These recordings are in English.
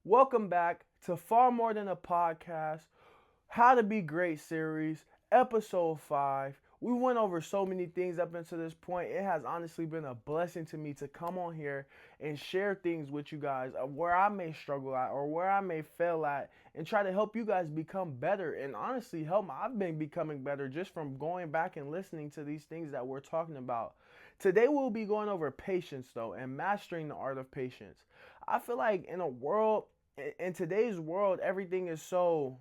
Welcome back to Far More Than a Podcast, How to Be Great series, episode 5. We went over so many things up until this point. It has honestly been a blessing to me to come on here and share things with you guys of where I may struggle at or where I may fail at and try to help you guys become better. And honestly, I've been becoming better just from going back and listening to these things that we're talking about. Today we'll be going over patience though and mastering the art of patience. I feel like in today's world, everything is so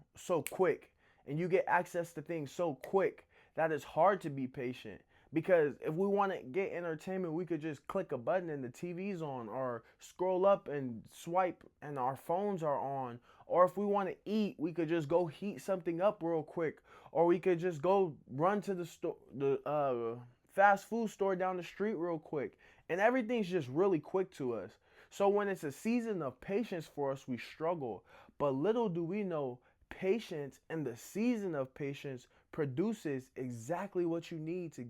quick, and you get access to things so quick that it's hard to be patient. Because if we want to get entertainment, we could just click a button and the TV's on, or scroll up and swipe and our phones are on. Or if we want to eat, we could just go heat something up real quick, or we could just go run to the fast food store down the street real quick, and everything's just really quick to us. So when it's a season of patience for us, we struggle. But little do we know, patience and the season of patience produces exactly what you need to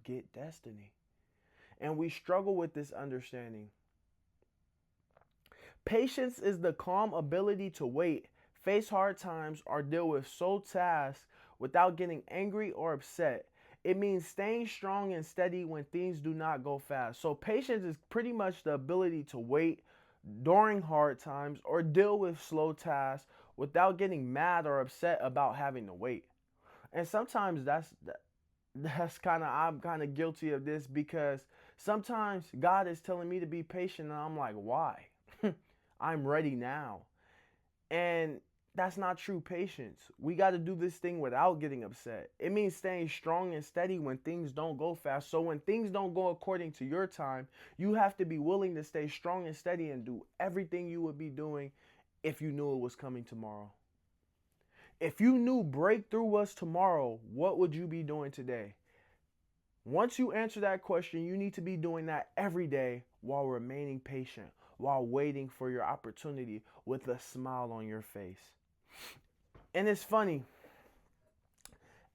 get destiny. And we struggle with this understanding. Patience is the calm ability to wait, face hard times, or deal with soul tasks without getting angry or upset. It means staying strong and steady when things do not go fast. So, patience is pretty much the ability to wait during hard times or deal with slow tasks without getting mad or upset about having to wait. And sometimes that's kind of I'm kind of guilty of this because sometimes God is telling me to be patient and I'm like, why? I'm ready now. And that's not true patience. We got to do this thing without getting upset. It means staying strong and steady when things don't go fast. So when things don't go according to your time, you have to be willing to stay strong and steady and do everything you would be doing if you knew it was coming tomorrow. If you knew breakthrough was tomorrow, what would you be doing today? Once you answer that question, you need to be doing that every day while remaining patient, while waiting for your opportunity with a smile on your face. And it's funny,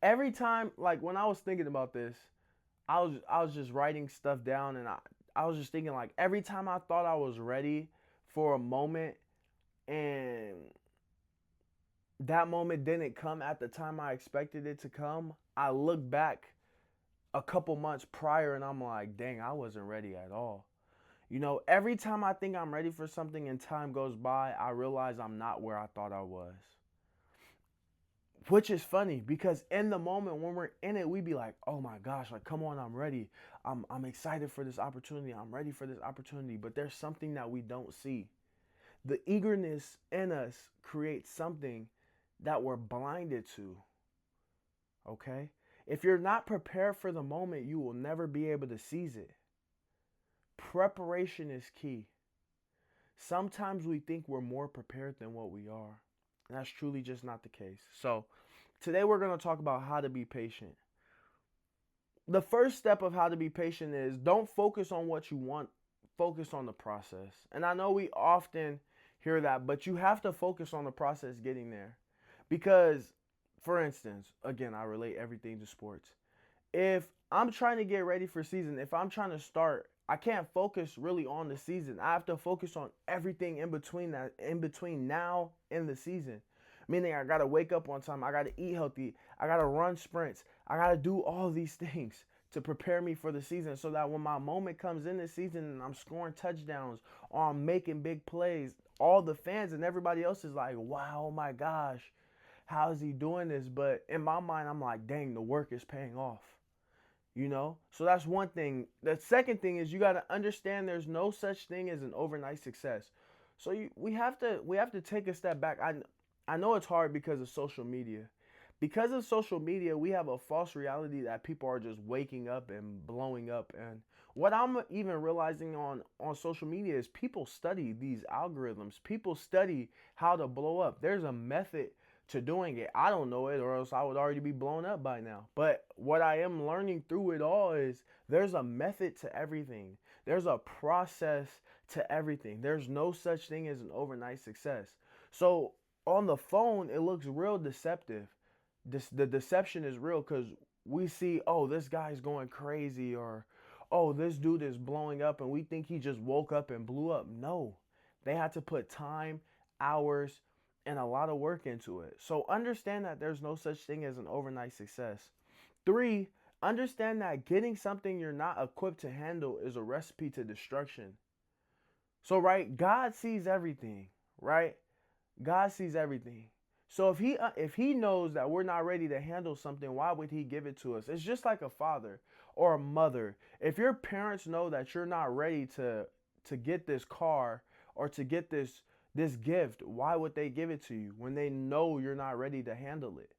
every time, like when I was thinking about this, I was just writing stuff down, and I was just thinking, like, every time I thought I was ready for a moment and that moment didn't come at the time I expected it to come, I look back a couple months prior and I'm like, dang, I wasn't ready at all. Every time I think I'm ready for something and time goes by, I realize I'm not where I thought I was. Which is funny because in the moment when we're in it, we be like, oh my gosh, like, come on, I'm ready. I'm excited for this opportunity. I'm ready for this opportunity. But there's something that we don't see. The eagerness in us creates something that we're blinded to. Okay? If you're not prepared for the moment, you will never be able to seize it. Preparation is key. Sometimes we think we're more prepared than what we are. And that's truly just not the case. So, today we're going to talk about how to be patient. The first step of how to be patient is don't focus on what you want, focus on the process. And I know we often hear that, but you have to focus on the process getting there. Because, for instance, again, I relate everything to sports. If I'm trying to get ready for season, if I'm trying to start, I can't focus really on the season. I have to focus on everything in between now and the season. Meaning I gotta wake up on time, I gotta eat healthy, I gotta run sprints, I gotta do all these things to prepare me for the season so that when my moment comes in the season and I'm scoring touchdowns or I'm making big plays, all the fans and everybody else is like, wow, oh my gosh, how is he doing this? But in my mind, I'm like, dang, the work is paying off. So that's one thing. The second thing is you got to understand there's no such thing as an overnight success. So we have to take a step back. I know it's hard because of social media. Because of social media, we have a false reality that people are just waking up and blowing up. And what I'm even realizing on social media is people study these algorithms. People study how to blow up. There's a method to doing it. I don't know it, or else I would already be blown up by now. But what I am learning through it all is there's a method to everything. There's a process to everything. There's no such thing as an overnight success. So on the phone, it looks real deceptive. The deception is real because we see, oh, this guy's going crazy, or oh, this dude is blowing up, and we think he just woke up and blew up. No, they had to put time, hours, and a lot of work into it. So understand that there's no such thing as an overnight success. Three, understand that getting something you're not equipped to handle is a recipe to destruction. So, right, God sees everything, right? God sees everything. So if he knows that we're not ready to handle something, why would he give it to us? It's just like a father or a mother. If your parents know that you're not ready to get this car or to get this gift, why would they give it to you when they know you're not ready to handle it?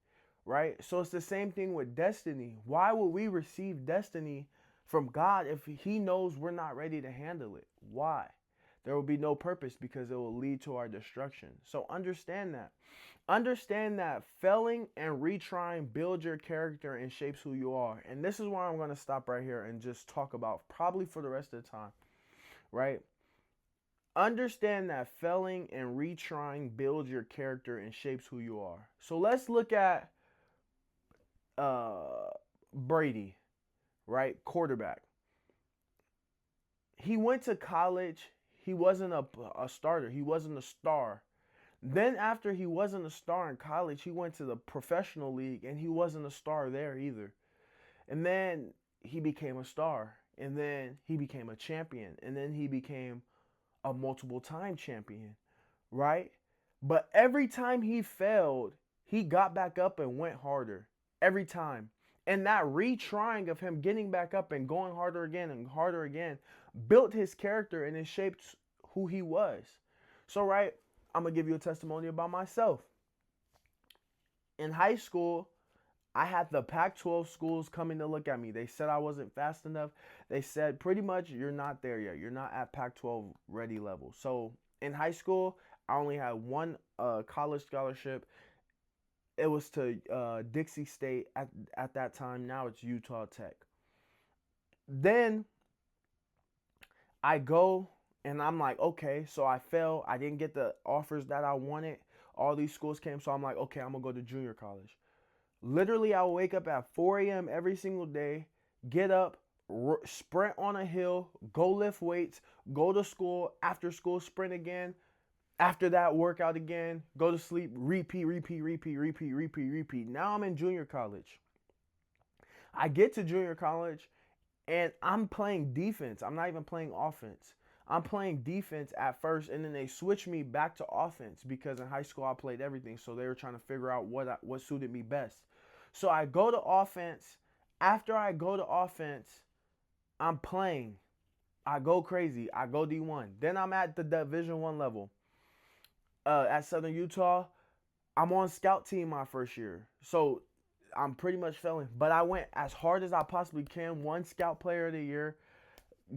Right? So it's the same thing with destiny. Why would we receive destiny from God if he knows we're not ready to handle it? Why? There will be no purpose because it will lead to our destruction. So understand that. Understand that failing and retrying builds your character and shapes who you are. And this is where I'm going to stop right here and just talk about probably for the rest of the time, right? Understand that failing and retrying builds your character and shapes who you are. So let's look at uh, Brady, right? Quarterback. He went to college. He wasn't a starter. He wasn't a star. Then after he wasn't a star in college, he went to the professional league and he wasn't a star there either. And then he became a star. And then he became a champion. And then he became a multiple time champion, right? But every time he failed, he got back up and went harder. Every time. And that retrying of him getting back up and going harder again and harder again built his character and it shaped who he was. So, right, I'm going to give you a testimony about myself. In high school, I had the Pac-12 schools coming to look at me. They said I wasn't fast enough. They said pretty much you're not there yet. You're not at Pac-12 ready level. So in high school, I only had one college scholarship. It was to Dixie State at that time. Now it's Utah Tech. Then I go and I'm like, okay, so I failed. I didn't get the offers that I wanted. All these schools came. So I'm like, okay, I'm going to go to junior college. Literally, I would wake up at 4 a.m. every single day, get up, sprint on a hill, go lift weights, go to school, after school, sprint again, after that, workout again, go to sleep, repeat, repeat, repeat, repeat, repeat, repeat. Now I'm in junior college. I get to junior college and I'm playing defense. I'm not even playing offense. I'm playing defense at first, and then they switched me back to offense because in high school I played everything. So they were trying to figure out what suited me best. So I go to offense. After I go to offense, I'm playing. I go crazy. I go D1. Then I'm at the Division One level. At Southern Utah, I'm on scout team my first year. So I'm pretty much failing. But I went as hard as I possibly can. One scout player of the year.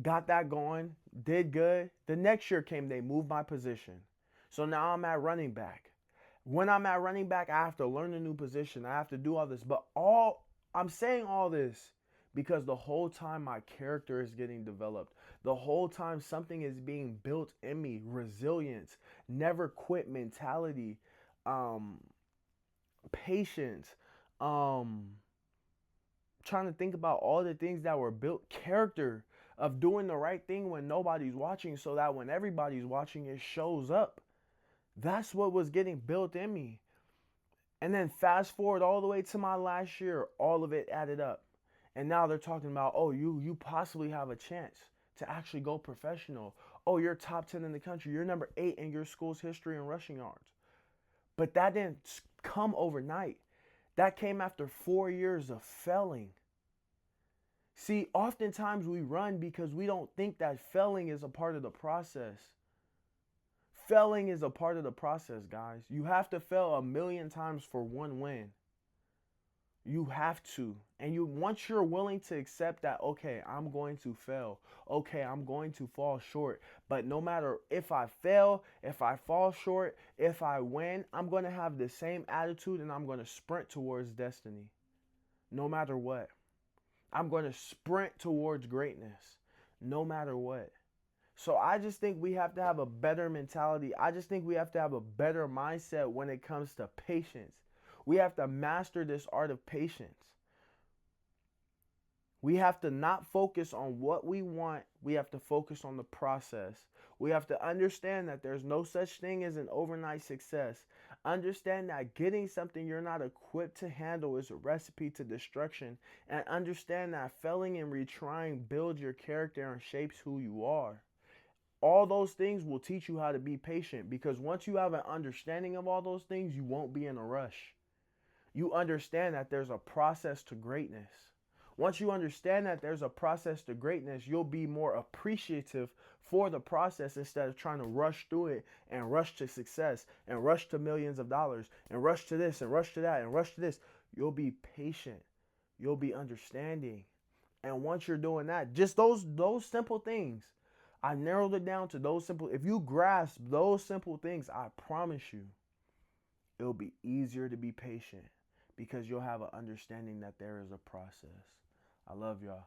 Got that going. Did good. The next year came, they moved my position. So now I'm at running back. When I'm at running back, I have to learn a new position. I have to do all this. But I'm saying all this because the whole time my character is getting developed. The whole time something is being built in me. Resilience, never quit mentality, patience, trying to think about all the things that were built, character of doing the right thing when nobody's watching so that when everybody's watching it shows up. That's what was getting built in me. And then fast forward all the way to my last year, all of it added up. And now they're talking about, oh, you possibly have a chance to actually go professional. Oh, you're top 10 in the country. You're number 8 in your school's history in rushing yards. But that didn't come overnight. That came after 4 years of failing. See, oftentimes we run because we don't think that failing is a part of the process. Failing is a part of the process, guys. You have to fail 1,000,000 times for one win. You have to. And once you're willing to accept that, okay, I'm going to fail. Okay, I'm going to fall short. But no matter if I fail, if I fall short, if I win, I'm going to have the same attitude and I'm going to sprint towards destiny. No matter what. I'm going to sprint towards greatness. No matter what. So I just think we have to have a better mentality. I just think we have to have a better mindset when it comes to patience. We have to master this art of patience. We have to not focus on what we want. We have to focus on the process. We have to understand that there's no such thing as an overnight success. Understand that getting something you're not equipped to handle is a recipe to destruction. And understand that failing and retrying builds your character and shapes who you are. All those things will teach you how to be patient, because once you have an understanding of all those things, you won't be in a rush. You understand that there's a process to greatness. Once you understand that there's a process to greatness, you'll be more appreciative for the process instead of trying to rush through it and rush to success and rush to millions of dollars and rush to this and rush to that and rush to this. You'll be patient. You'll be understanding. And once you're doing that, just those simple things, I narrowed it down to those simple. If you grasp those simple things, I promise you, it'll be easier to be patient because you'll have an understanding that there is a process. I love y'all.